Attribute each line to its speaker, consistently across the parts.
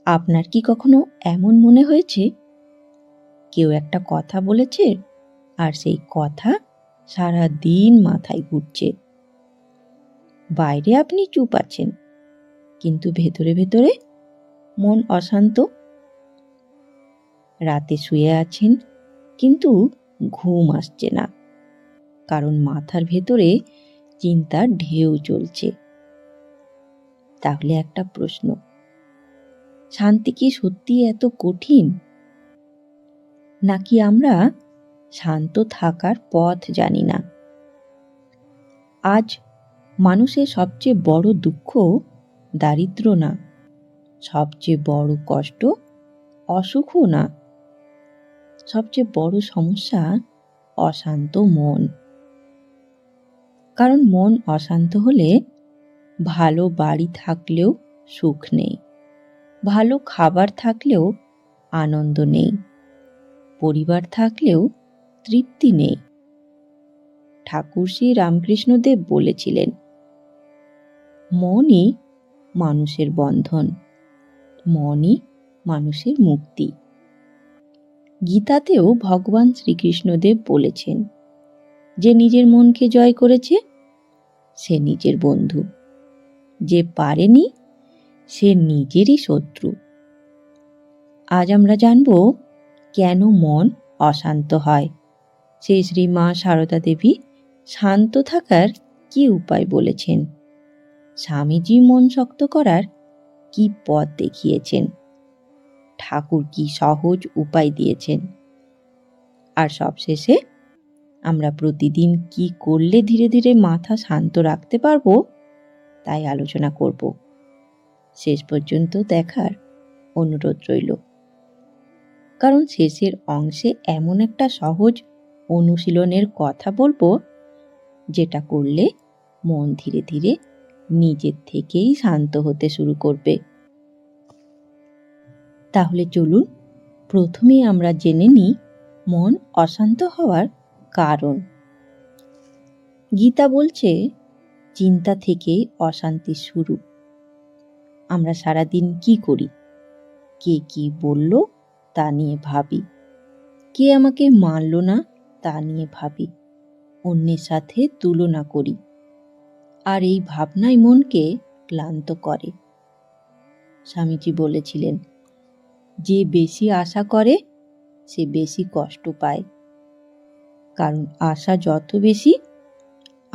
Speaker 1: আপনার কি কখনো এমন মনে হয়েছে কেউ একটা কথা বলেছে আর সেই কথা সারা দিন মাথায় ঘুরছে? বাইরে আপনি চুপ আছেন, কিন্তু ভেতরে ভেতরে মন অশান্ত। রাতে শুয়ে আছেন, কিন্তু ঘুম আসছে না, কারণ মাথার ভেতরে চিন্তার ঢেউ চলছে। তাহলে একটা প্রশ্ন, শান্তি কি সত্যি এত কঠিন, নাকি আমরা শান্ত থাকার পথ জানি না? আজ মানুষের সবচেয়ে বড় দুঃখ দারিদ্র্য না, সবচেয়ে বড় কষ্ট অসুখও না, সবচেয়ে বড় সমস্যা অশান্ত মন। কারণ মন অশান্ত হলে ভালো বাড়ি থাকলেও সুখ নেই, ভালো খাবার থাকলেও আনন্দ নেই, পরিবার থাকলেও তৃপ্তি নেই। ঠাকুর শ্রী রামকৃষ্ণদেব বলেছিলেন, মনই মানুষের বন্ধন, মনই মানুষের মুক্তি। গীতাতেও ভগবান শ্রীকৃষ্ণদেব বলেছেন, যে নিজের মনকে জয় করেছে সে নিজের বন্ধু, যে পারেনি সে নিজেরই শত্রু। আজ আমরা জানব কেন মন অশান্ত হয়। শ্রী শ্রী মা সারদা দেবী শান্ত থাকার কি উপায় বলেছেন, স্বামীজি মন শক্ত করার কি পথ দেখিয়েছেন, ঠাকুর কি সহজ উপায় দিয়েছেন, আর সবশেষে আমরা প্রতিদিন কি করলে ধীরে ধীরে মাথা শান্ত রাখতে পারবো, তাই আলোচনা করব। শেষ পর্যন্ত দেখার অনুরোধ রইল, কারণ শেষের অংশে এমন একটা সহজ অনুশীলনের কথা বলবো, যেটা করলে মন ধীরে ধীরে নিজের থেকেই শান্ত হতে শুরু করবে। তাহলে চলুন প্রথমে আমরা জেনে নিই মন অশান্ত হওয়ার কারণ। গীতা বলছে, চিন্তা থেকেই অশান্তি শুরু। আমরা সারাদিন কি করি? কে কি বলল তা নিয়ে ভাবি, কে আমাকে মানল না তা নিয়ে ভাবি, অন্যের সাথে তুলনা করি, আর এই ভাবনাই মনকে ক্লান্ত করে। স্বামীজি বলেছিলেন, যে বেশি আশা করে সে বেশি কষ্ট পায়, কারণ আশা যত বেশি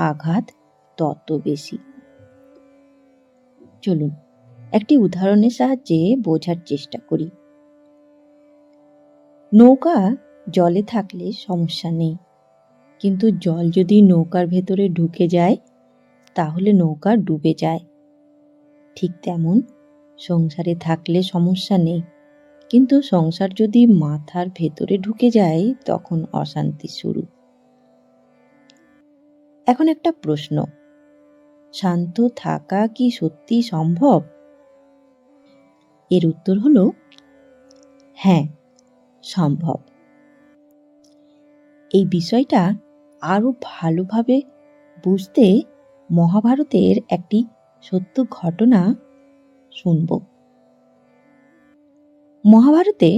Speaker 1: আঘাত তত বেশি। চলুন একটি উদাহরণের সাহায্যে বোঝার চেষ্টা করি। নৌকা জলে থাকলে সমস্যা নেই, কিন্তু জল যদি নৌকার ভেতরে ঢুকে যায় তাহলে নৌকা ডুবে যায়। ঠিক তেমন সংসারে থাকলে সমস্যা নেই, কিন্তু সংসার যদি মাথার ভেতরে ঢুকে যায় তখন অশান্তি শুরু। এখন একটা প্রশ্ন, শান্ত থাকা কি সত্যি সম্ভব? এর উত্তর হলো হ্যাঁ, সম্ভব। এই বিষয়টা আরো ভালোভাবে বুঝতে মহাভারতের একটি সত্য ঘটনা শুনব। মহাভারতে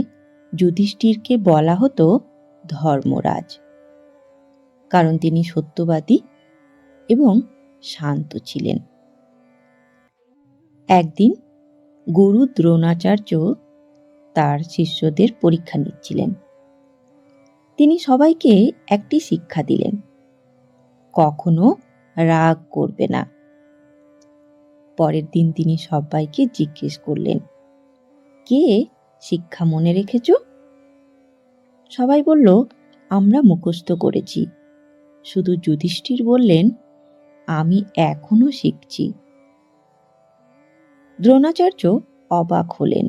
Speaker 1: যুধিষ্ঠিরকে বলা হতো ধর্মরাজ, কারণ তিনি সত্যবাদী এবং শান্ত ছিলেন। একদিন গুরু দ্রোণাচার্য তার শিষ্যদের পরীক্ষা নিচ্ছিলেন। তিনি সবাইকে একটি শিক্ষা দিলেন, কখনো রাগ করবে না। পরের দিন তিনি সবাইকে জিজ্ঞেস করলেন, কে শিক্ষা মনে রেখেছ? সবাই বলল, আমরা মুখস্থ করেছি। শুধু যুধিষ্ঠির বললেন, আমি এখনো শিখছি। দ্রোণাচার্য অবাক হলেন।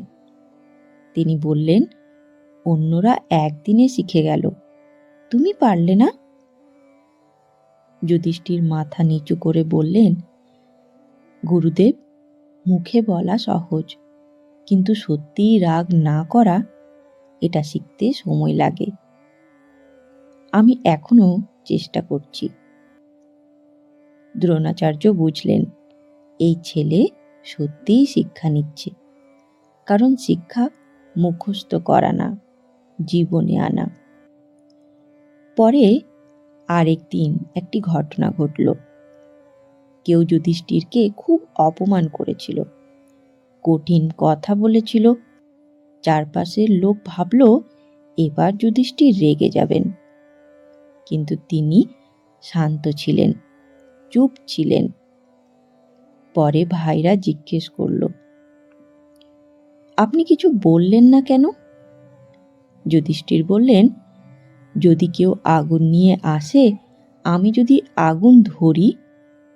Speaker 1: তিনি বললেন, অন্যরা একদিনে শিখে গেল, তুমি পারলে না? যুধিষ্ঠির মাথা নিচু করে বললেন, গুরুদেব, মুখে বলা সহজ, কিন্তু সত্যিই রাগ না করা, এটা শিখতে সময় লাগে। আমি এখনো চেষ্টা করছি। দ্রোণাচার্য বুঝলেন, এই ছেলে সত্যিই শিক্ষা নিচ্ছে। কারণ শিক্ষা মুখস্থ করা না, জীবনে আনা। পরে আরেকদিন একটি ঘটনা ঘটল। কেউ যুধিষ্ঠিরকে খুব অপমান করেছিল, কঠিন কথা বলেছিল। চারপাশের লোক ভাবল এবার যুধিষ্ঠির রেগে যাবেন, কিন্তু তিনি শান্ত ছিলেন, চুপ ছিলেন। পরে ভাইরা জিজ্ঞেস করল, আপনি কিছু বললেন না কেন? যুধিষ্ঠির বললেন, যদি কেউ আগুন নিয়ে আসে, আমি যদি আগুন ধরি,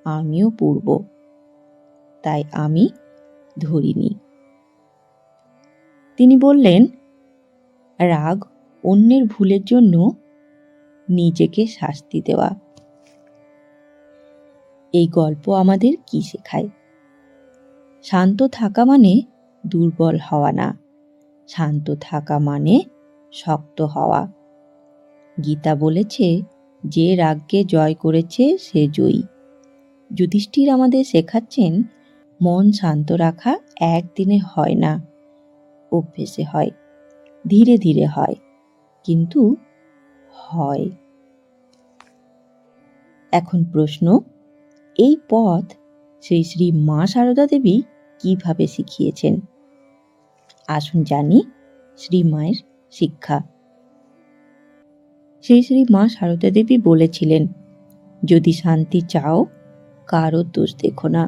Speaker 1: আমিও পুড়ব, তাই আমি ধরিনি। তিনি বললেন, রাগ অন্যের ভুলের জন্য নিজেকে শাস্তি দেওয়া। এই গল্প আমাদের কি শেখায়? শান্ত থাকা মানে দুর্বল হওয়া না, শান্ত থাকা মানে শক্ত হওয়া। গীতা বলেছে, যে রাগকে জয় করেছে সে জয়ী। যুধিষ্ঠির আমাদের শেখাচ্ছেন, মন শান্ত রাখা একদিনে হয় না, অভ্যেসে হয়, ধীরে ধীরে হয়, কিন্তু হয়। এখন প্রশ্ন, এই পথ শ্রী শ্রী মা সারদা দেবী কিভাবে শিখিয়েছেন? আসুন জানি শ্রী মায়ের শিক্ষা। শ্রী শ্রী মা সারদা দেবী বলেছিলেন, যদি শান্তি চাও, কারো দোষ দেখো না।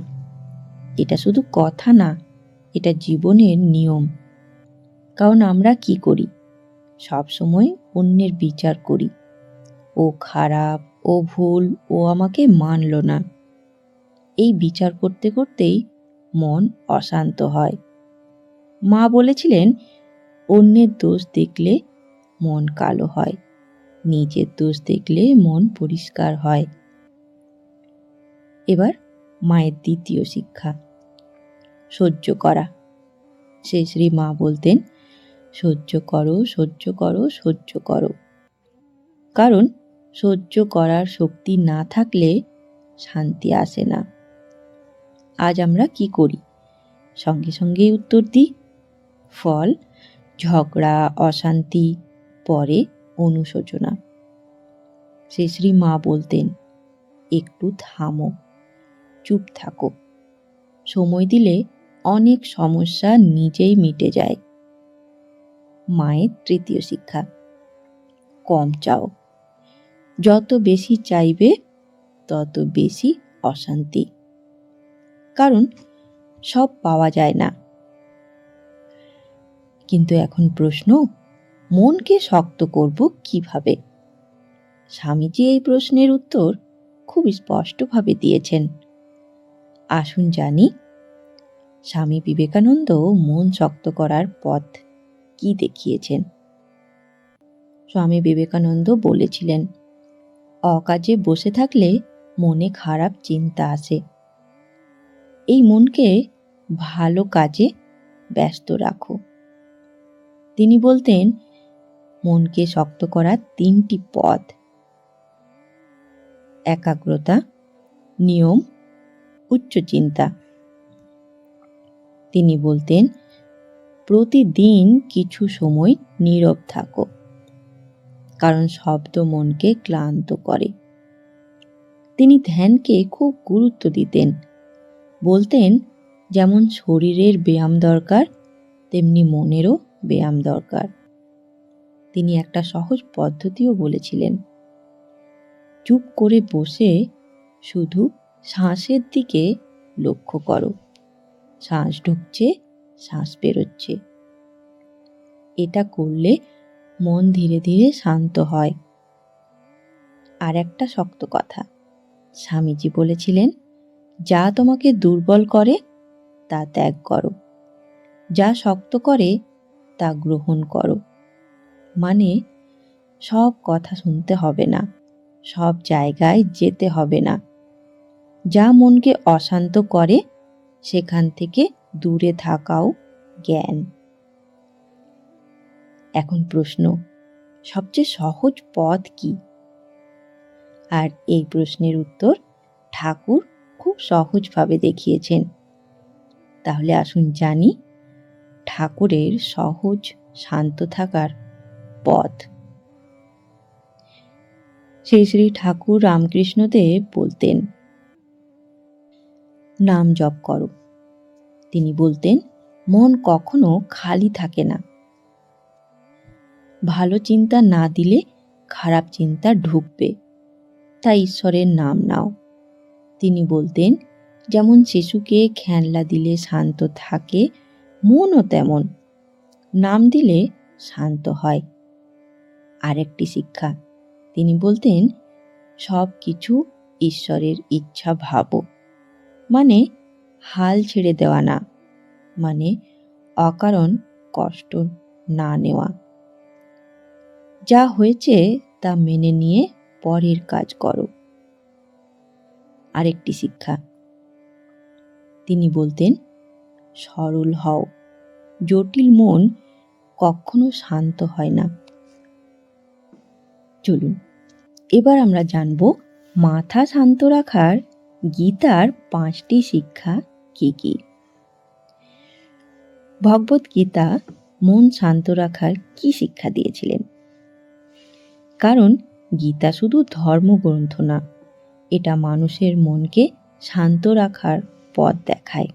Speaker 1: এটা শুধু কথা না, এটা জীবনের নিয়ম। কারণ আমরা কি করি? সব সময় অন্যের বিচার করি, ও খারাপ, ও ভুল, ও আমাকে মানল না। এই বিচার করতে করতেই মন অশান্ত হয়। মা বলেছিলেন, অন্যের দোষ দেখলে মন কালো হয়, নিজের দোষ দেখলে মন পরিষ্কার হয়। এবার মায়ের দ্বিতীয় শিক্ষা, সহ্য করা। শ্রী শ্রী মা বলতেন, সহ্য করো, সহ্য করো, সহ্য করো। কারণ সহ্য করার শক্তি না থাকলে শান্তি আসে না। আজ আমরা কি করি? সঙ্গে সঙ্গেই উত্তর দিই। ফল ঝগড়া, অশান্তি, পরে অনুশোচনা। শ্রী শ্রী মা বলতেন, একটু থামো, চুপ থাকো। সময় দিলে অনেক সমস্যা নিজেই মিটে যায়। মায়ের তৃতীয় শিক্ষা, কম চাও। যত বেশি চাইবে তত বেশি অশান্তি, কারণ সব পাওয়া যায় না। কিন্তু এখন প্রশ্ন, মনকে শক্ত করব কিভাবে? স্বামীজি এই প্রশ্নের উত্তর খুব স্পষ্টভাবে দিয়েছেন। আসুন জানি স্বামী বিবেকানন্দ মন শক্ত করার পথ কি দেখিয়েছেন। স্বামী বিবেকানন্দ বলেছিলেন, অকাজে বসে থাকলে মনে খারাপ চিন্তা আসে। এই মনকে ভালো কাজে ব্যস্ত রাখো। তিনি বলতেন, মনকে শক্ত করার 3টি পথ: একাগ্রতা, নিয়ম, উচ্চ চিন্তা। তিনি বলতেন, প্রতিদিন কিছু সময় নীরব থাকো, কারণ শব্দ মনকে ক্লান্ত করে। তিনি ধ্যানকে খুব গুরুত্ব দিতেন। বলতেন, যেমন শরীরের ব্যায়াম দরকার, তেমনি মনেরও ব্যায়াম দরকার। তিনি একটা সহজ পদ্ধতিও বলেছিলেন, চুপ করে বসে শুধু শ্বাসের দিকে লক্ষ্য করো। শ্বাস ঢুকছে, শ্বাস বেরোচ্ছে। এটা করলে মন ধীরে ধীরে শান্ত হয়। আর একটা শক্ত কথা, স্বামীজি বলেছিলেন, যা তোমাকে দুর্বল করে তা ত্যাগ করো, যা শক্ত করে তা গ্রহণ করো। মানে সব কথা শুনতে হবে না, সব জায়গায় যেতে হবে না। যা মনকে অশান্ত করে সেখান থেকে দূরে থাকাও জ্ঞান। এখন প্রশ্ন, সবচেয়ে সহজ পথ কি? আর এই প্রশ্নের উত্তর ঠাকুর খুব সহজভাবে দেখিয়েছেন। তাহলে আসুন জানি ঠাকুরের সহজ শান্ত থাকার পথ। শ্রী শ্রী ঠাকুর রামকৃষ্ণদেব বলতেন, নাম জপ করো। তিনি বলতেন, মন কখনো খালি থাকে না। ভালো চিন্তা না দিলে খারাপ চিন্তা ঢুকবে, তাই ঈশ্বরের নাম নাও। তিনি বলতেন, যেমন শিশুকে খেলনা দিলে শান্ত থাকে, মনও তেমন নাম দিলে শান্ত হয়। আরেকটি শিক্ষা, তিনি বলতেন, সব কিছু ঈশ্বরের ইচ্ছা ভাবো, মানে হাল ছেড়ে দেওয়া না, মানে অকারণ কষ্ট না নেওয়া। যা হয়েছে তা মেনে নিয়ে পরের কাজ করো। আরেকটি শিক্ষা, তিনি বলতেন, সরল হও, জটিল মন কখনো শান্ত হয় না। চলুন এবার আমরা জানব মাথা শান্ত রাখার গীতার 5টি শিক্ষা কি কি। ভগবত গীতা মন শান্ত রাখার কি শিক্ষা দিয়েছিলেন? কারণ গীতা শুধু ধর্মগ্রন্থ না, এটা মানুষের মনকে শান্ত রাখার পথ দেখায়।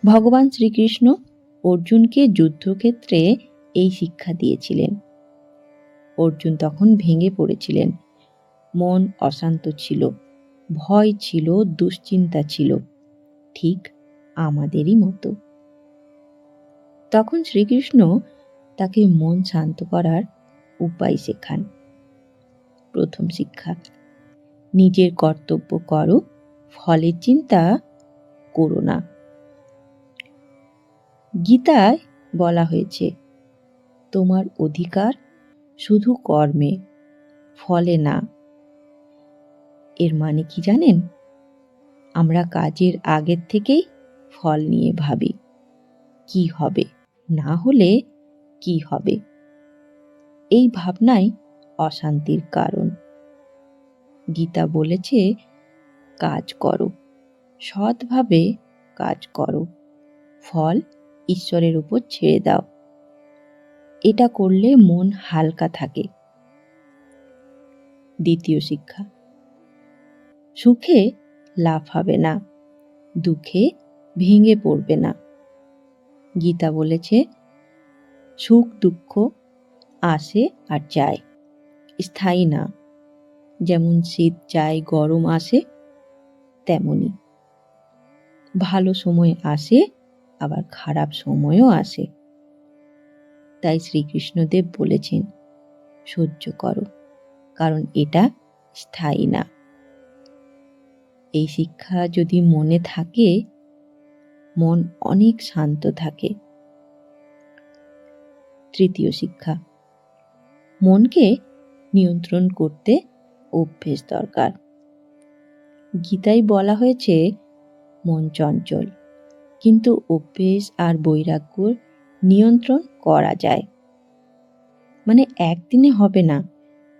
Speaker 1: ভগবান শ্রীকৃষ্ণ অর্জুনকে যুদ্ধক্ষেত্রে এই শিক্ষা দিয়েছিলেন। অর্জুন তখন ভেঙে পড়েছিলেন, মন অশান্ত ছিল, ভয় ছিল, দুশ্চিন্তা ছিল, ঠিক আমাদেরই মতো। তখন শ্রীকৃষ্ণ তাকে মন শান্ত করার উপায় শেখান। প্রথম শিক্ষা, নিজের কর্তব্য করো, ফলের চিন্তা করো না। গীতায় বলা হয়েছে, তোমার অধিকার শুধু কর্মে, ফলে না। এর মানে কি জানেন? আমরা কাজের আগের থেকেই ফল নিয়ে ভাবি, কি হবে, না হলে কি হবে। এই ভাবনাই অশান্তির কারণ। গীতা বলেছে, কাজ করো, সৎভাবে কাজ করো, ফল ঈশ্বরের উপর ছেড়ে দাও। এটা করলে মন হালকা থাকে। দ্বিতীয় শিক্ষা, সুখে লাফাবে না, দুঃখে ভেঙে পড়বে না। গীতা বলেছে, সুখ দুঃখ আসে আর যায়, স্থায়ী না। যেমন শীত যায়, গরম আসে, তেমনি ভালো সময় আসে, আবার খারাপ সময়ও আসে। তাই শ্রীকৃষ্ণদেব বলেছেন, সহ্য করো, কারণ এটা স্থায়ী না। এই শিক্ষা যদি মনে থাকে, মন অনেক শান্ত থাকে। তৃতীয় শিক্ষা, মনকে নিয়ন্ত্রণ করতে অভ্যেস দরকার। গীতায় বলা হয়েছে, মন চঞ্চল, কিন্তু অভ্যেস আর বৈরাগ্য নিয়ন্ত্রণ করা যায়। মানে একদিনে হবে না,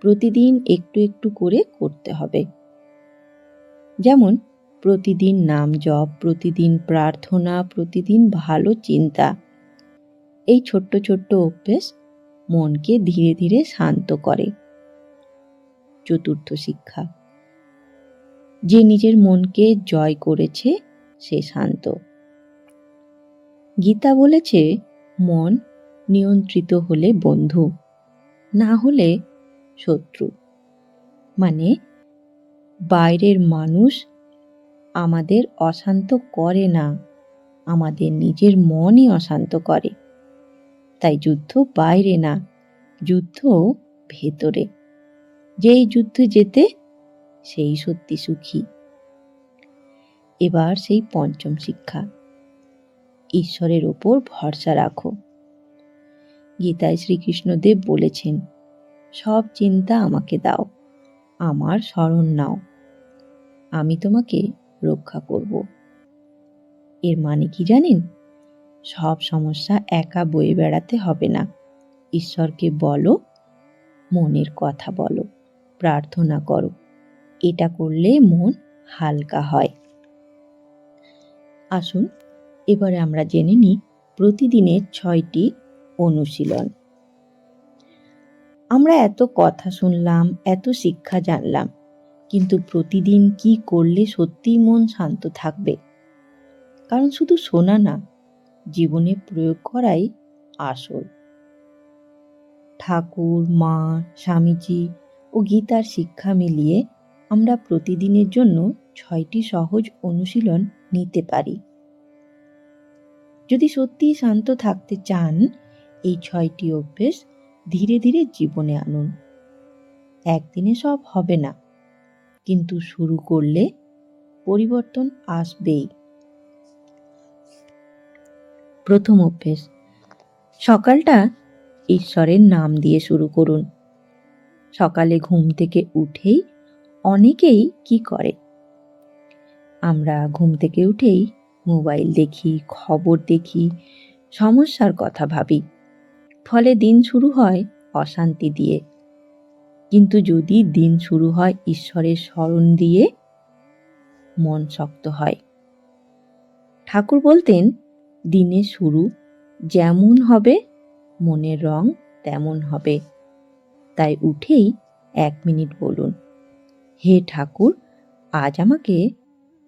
Speaker 1: প্রতিদিন একটু একটু করে করতে হবে। যেমন প্রতিদিন নাম জপ, প্রতিদিন প্রার্থনা, প্রতিদিন ভালো চিন্তা। এই ছোট্ট ছোট্ট অভ্যেস মনকে ধীরে ধীরে শান্ত করে। চতুর্থ শিক্ষা, যে নিজের মনকে জয় করেছে সে শান্ত। গীতা বলেছে, মন নিয়ন্ত্রিত হলে বন্ধু, না হলে শত্রু। মানে বাইরের মানুষ আমাদের অশান্ত করে না, আমাদের নিজের মনই অশান্ত করে। তাই যুদ্ধ বাইরে না, যুদ্ধ ভেতরে। যেই যুদ্ধ জেতে সেই সত্যি সুখী। এবার সেই পঞ্চম শিক্ষা, ঈশ্বরের ওপর ভরসা রাখো। গীতায় শ্রীকৃষ্ণদেব বলেছেন, সব চিন্তা আমাকে দাও, আমার শরণ নাও, আমি তোমাকে রক্ষা করব। এর মানে কি জানেন? সব সমস্যা একা বয়ে বেড়াতে হবে না। ঈশ্বরকে বলো, মনের কথা বলো, প্রার্থনা করো। এটা করলে মন হালকা হয়। আসুন এবারে আমরা জেনে নিই প্রতিদিনের 6টি অনুশীলন। আমরা এত কথা শুনলাম, এত শিক্ষা জানলাম, কিন্তু প্রতিদিন কি করলে সত্যিই মন শান্ত থাকবে? কারণ শুধু শোনা না, জীবনে প্রয়োগ করাই আসল। ঠাকুর, মা, স্বামীজি ও গীতার শিক্ষা মিলিয়ে আমরা প্রতিদিনের জন্য 6টি সহজ অনুশীলন নিতে পারি। যদি সত্যিই শান্ত থাকতে চান, এই 6টি অভ্যেস ধীরে ধীরে জীবনে আনুন। একদিনে সব হবে না, কিন্তু শুরু করলে পরিবর্তন আসবেই। প্রথম অভ্যেস, সকালটা ঈশ্বরের নাম দিয়ে শুরু করুন। সকালে ঘুম থেকে উঠেই অনেকেই কি করে? আমরা ঘুম থেকে উঠেই মোবাইল দেখি, খবর দেখি, সমস্যার কথা ভাবি। ফলে দিন শুরু হয় অশান্তি দিয়ে। কিন্তু যদি দিন শুরু হয় ঈশ্বরের স্মরণ দিয়ে, মন শক্ত হয়। ঠাকুর বলতেন, দিনের শুরু যেমন হবে, মনের রং তেমন হবে। তাই উঠেই 1 মিনিট বলুন, হে ঠাকুর, আজ আমাকে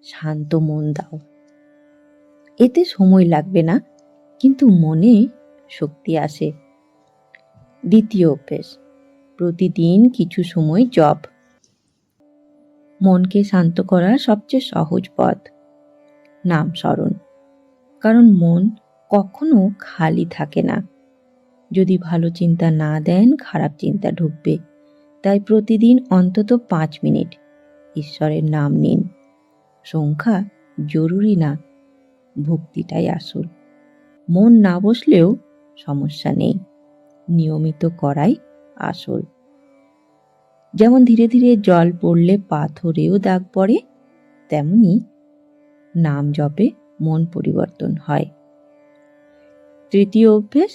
Speaker 1: শান্ত মন দাও। এতে সময় লাগবে না, কিন্তু মনে শক্তি আসে। দ্বিতীয় অভ্যেস, প্রতিদিন কিছু সময় জপ। মনকে শান্ত করার সবচেয়ে সহজ পথ নাম স্মরণ। কারণ মন কখনো খালি থাকে না। যদি ভালো চিন্তা না দেন, খারাপ চিন্তা ঢুকবে। তাই প্রতিদিন অন্তত 5 মিনিট ঈশ্বরের নাম নিন। সংখ্যা জরুরি না, ভক্তিটাই আসল। মন না বসলেও সমস্যা নেই, নিয়মিত করাই আসল। যেমন ধীরে ধীরে জল পড়লে পাথরেও দাগ পড়ে, তেমনি নাম জপে মন পরিবর্তন হয়। তৃতীয় অভ্যেস,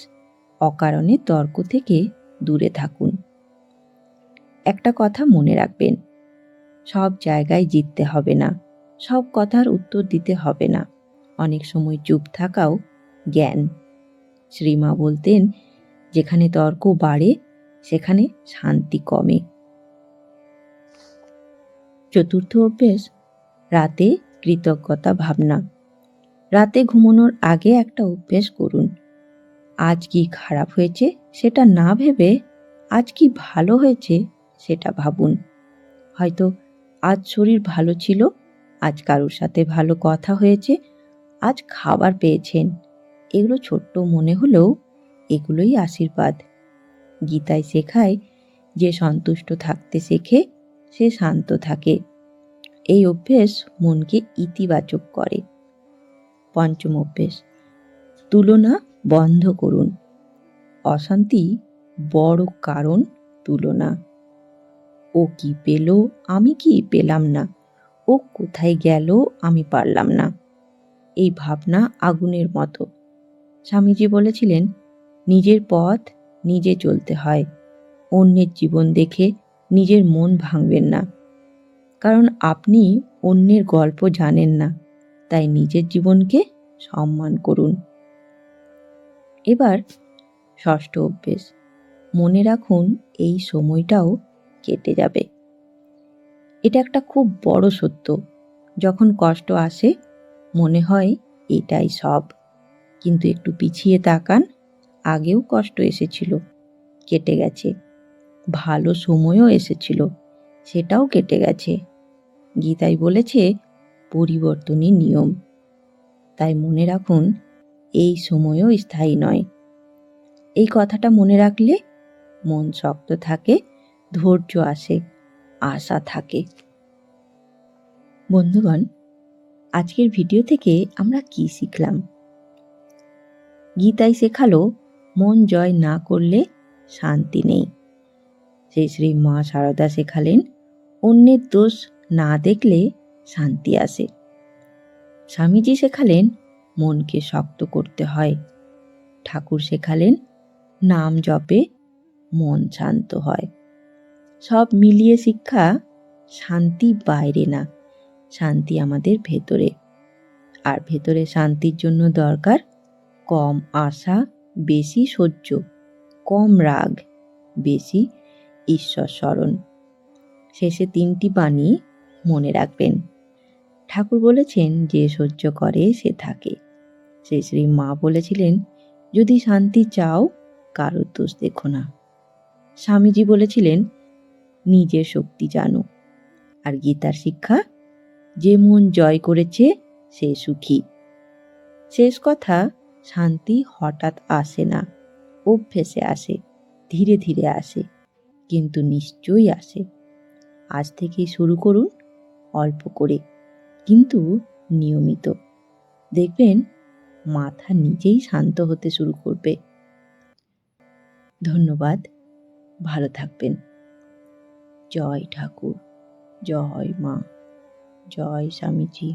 Speaker 1: অকারণে তর্ক থেকে দূরে থাকুন। একটা কথা মনে রাখবেন, সব জায়গায় জিততে হবে না, সব কথার উত্তর দিতে হবে না। অনেক সময় চুপ থাকাও জ্ঞান। শ্রীমা বলতেন, যেখানে তর্ক বাড়ে সেখানে শান্তি কমে। চতুর্থ অভ্যেস, রাতে কৃতজ্ঞতা ভাবনা। রাতে ঘুমানোর আগে একটা অভ্যেস করুন। আজ কি খারাপ হয়েছে সেটা না ভেবে আজ কি ভালো হয়েছে সেটা ভাবুন। হয়তো আজ শরীর ভালো ছিল, আজ কারোর সাথে ভালো কথা হয়েছে, আজ খাবার পেয়েছেন। এগুলো ছোট্ট মনে হলেও এগুলোই আশীর্বাদ। গীতায় শেখায়, যে সন্তুষ্ট থাকতে শেখে সে শান্ত থাকে। এই অভ্যেস মনকে ইতিবাচক করে। পঞ্চম অভ্যেস, তুলনা বন্ধ করুন। অশান্তি বড় কারণ তুলনা। ও কি পেল, আমি কি পেলাম না? ও কোথায় গেল, আমি পারলাম না। এই ভাবনা আগুনের মতো। স্বামীজি বলেছিলেন, নিজের পথ নিজে চলতে হয়। অন্যের জীবন দেখে নিজের মন ভাঙবেন না। কারণ আপনি অন্যের গল্প জানেন না, তাই নিজের জীবনকে সম্মান করুন। এবার ষষ্ঠ অভ্যেস, মনে রাখুন এই সময়টাও কেটে যাবে। এটা একটা খুব বড় সত্য। যখন কষ্ট আসে মনে হয় এটাই সব, কিন্তু একটু পিছিয়ে তাকান, আগেও কষ্ট এসেছিল, কেটে গেছে। ভালো সময়ও এসেছিল, সেটাও কেটে গেছে। গীতায় বলেছে পরিবর্তনই নিয়ম। তাই মনে রাখুন এই সময়ও স্থায়ী নয়। এই কথাটা মনে রাখলে মন শক্ত থাকে, ধৈর্য আসে, আশা থাকে। বন্ধুগণ, আজকের ভিডিও থেকে আমরা কি শিখলাম? গীতায় শেখালো, মন জয় না করলে শান্তি নেই। শ্রী শ্রী মা শারদা শেখালেন, অন্যের দোষ না দেখলে শান্তি আসে। স্বামীজি শেখালেন, মনকে শক্ত করতে হয়। ঠাকুর শেখালেন, নাম জপে মন শান্ত হয়। সব মিলিয়ে শিক্ষা, শান্তি বাইরে না, শান্তি আমাদের ভেতরে। আর ভেতরে শান্তির জন্য দরকার কম আশা, বেশি সহ্য, কম রাগ, বেশি ঈশ্বর স্মরণ। শেষে 3টি বাণী মনে রাখবেন। ঠাকুর বলেছেন, যে সহ্য করে সে থাকে। শ্রী শ্রী মা বলেছিলেন, যদি শান্তি চাও কারোর দোষ দেখো না। স্বামীজি বলেছিলেন, নিজের শক্তি জানো। আর গীতার শিক্ষা, যে মন জয় করেছে সে সুখী। শেষ কথা, শান্তি হঠাৎ আসে না, অভ্যেসে আসে, ধীরে ধীরে আসে, কিন্তু নিশ্চয়ই আসে। আজ থেকেই শুরু করুন, অল্প করে, কিন্তু নিয়মিত। দেখবেন মাথা নিজেই শান্ত হতে শুরু করবে। ধন্যবাদ। ভালো থাকবেন। জয় ঠাকুর, জয় মা, জয় স্বামীজি।